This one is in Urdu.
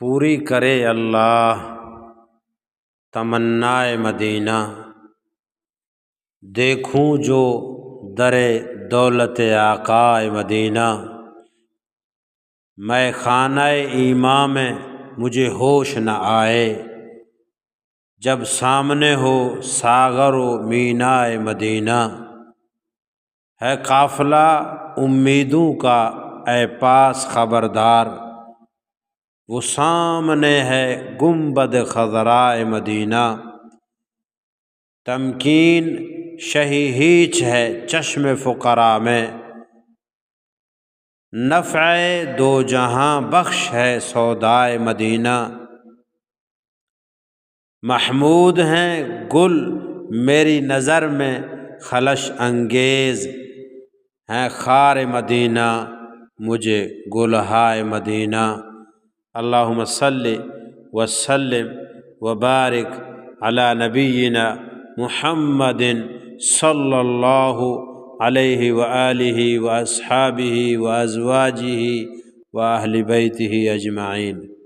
پوری کرے اللہ تمنائے مدینہ، دیکھوں جو در دولت آقائے مدینہ۔ میں خانہ ایماں میں مجھے ہوش نہ آئے، جب سامنے ہو ساغر و مینائے مدینہ۔ ہے قافلہ امیدوں کا اے پاس خبردار، وہ سامنے ہے گنبد خضرائے مدینہ۔ تمکین شہی ہیچ ہے چشم فقراء میں، نفع دو جہاں بخش ہے سودائے مدینہ۔ محمود ہیں گل میری نظر میں خلش انگیز، ہیں خار مدینہ مجھے گلہائے مدینہ۔ اللہم صلی وسلم وبارک علی نبینا محمد صلی اللہ علیہ وآلہ واصحابہ وازواجہ واہل بیتہ اجمعین۔